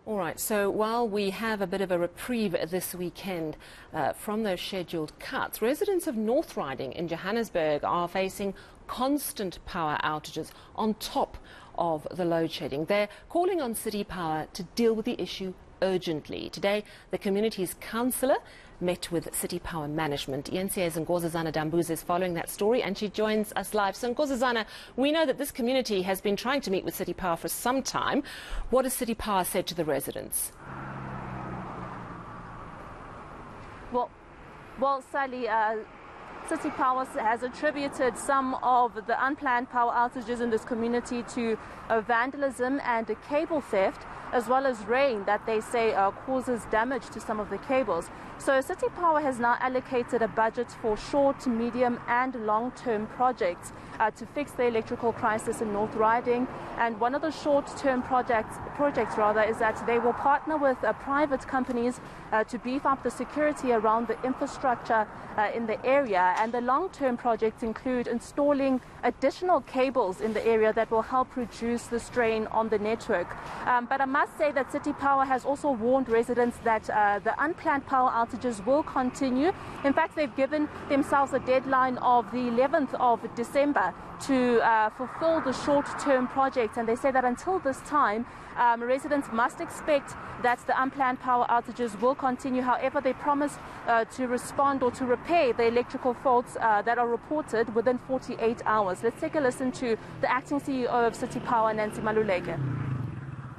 All right, so while we have a bit of a reprieve this weekend from those scheduled cuts, residents of Northriding in Johannesburg are facing constant power outages on top of the load shedding. They're calling on City Power to deal with the issue urgently. Today, the community's councillor met with City Power management. eNCA's Nkosazana Dambuza is following that story, and she joins us live. So, Nkosazana, we know that this community has been trying to meet with City Power for some time. What has City Power said to the residents? Well, Sally, City Power has attributed some of the unplanned power outages in this community to vandalism and cable theft, as well as rain that they say causes damage to some of the cables. So City Power has now allocated a budget for short, medium and long-term projects to fix the electrical crisis in Northriding. And one of the short-term projects is that they will partner with private companies to beef up the security around the infrastructure in the area. And the long-term projects include installing additional cables in the area that will help reduce the strain on the network. But I must say that City Power has also warned residents that the unplanned power outages will continue. In fact, they've given themselves a deadline of the 11th of December to fulfill the short-term project, and they say that until this time, residents must expect that the unplanned power outages will continue. However, they promise to respond or to repair the electrical faults that are reported within 48 hours. Let's take a listen to the acting CEO of City Power, Nancy Maluleke.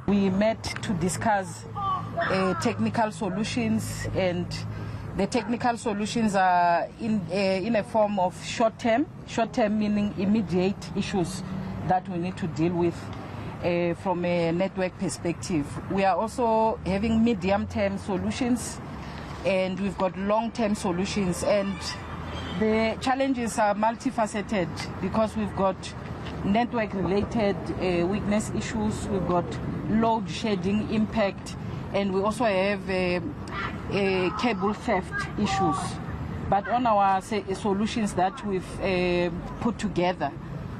We met to discuss technical solutions, and the technical solutions are in a form of short-term meaning immediate issues that we need to deal with from a network perspective. We are also having medium-term solutions, and we've got long-term solutions, and the challenges are multifaceted because we've got network-related weakness issues, we've got load shedding impact, and we also have cable theft issues. But on our solutions that we've put together,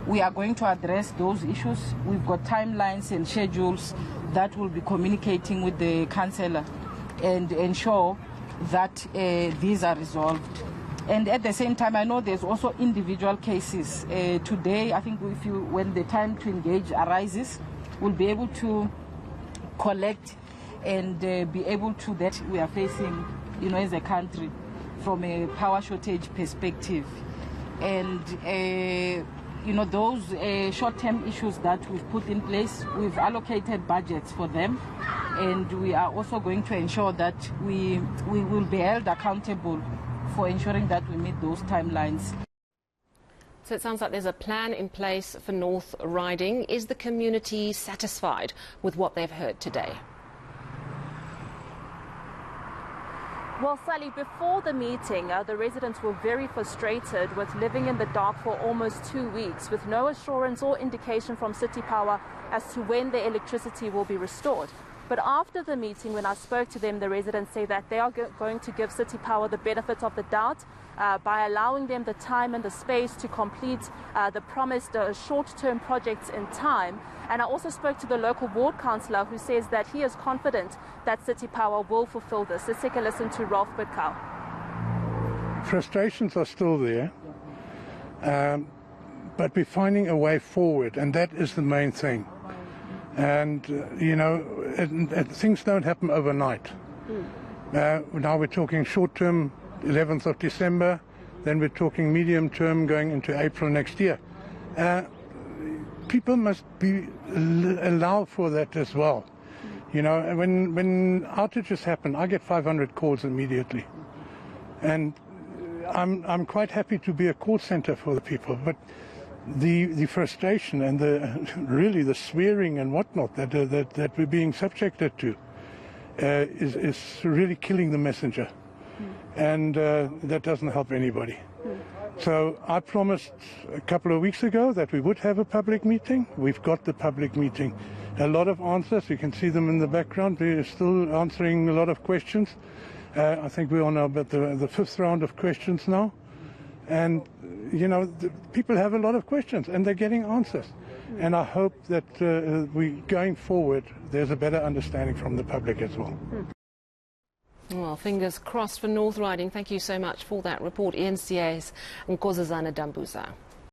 we are going to address those issues. We've got timelines and schedules that we'll be communicating with the councillor and ensure that these are resolved. And at the same time, I know there's also individual cases. Today, I think when the time to engage arises, we'll be able to collect and be able to that we are facing, as a country from a power shortage perspective. And, those short-term issues that we've put in place, we've allocated budgets for them. And we are also going to ensure that we will be held accountable for ensuring that we meet those timelines. So it sounds like there's a plan in place for Northriding. Is the community satisfied with what they've heard today? Well, Sally, before the meeting, the residents were very frustrated with living in the dark for almost 2 weeks with no assurance or indication from City Power as to when the electricity will be restored. But after the meeting, when I spoke to them, the residents say that they are going to give City Power the benefit of the doubt by allowing them the time and the space to complete the promised short-term projects in time. And I also spoke to the local ward councillor, who says that he is confident that City Power will fulfill this. Let's take a listen to Ralph Bitkow. Frustrations are still there, but we're finding a way forward, and that is the main thing. And, things don't happen overnight. Now we're talking short-term, 11th of December, then we're talking medium-term going into April next year. People must be allowed for that as well. When outages happen, I get 500 calls immediately. And I'm quite happy to be a call center for the people, but the frustration and the swearing and whatnot that we're being subjected to is really killing the messenger, and that doesn't help anybody. So I promised a couple of weeks ago that we would have a public meeting. We've got the public meeting. A lot of answers. You can see them in the background. We're still answering a lot of questions. I think we're on about the fifth round of questions now. And, people have a lot of questions and they're getting answers. And I hope that going forward, there's a better understanding from the public as well. Well, fingers crossed for Northriding. Thank you so much for that report. eNCA's Nkosazana Dambuza.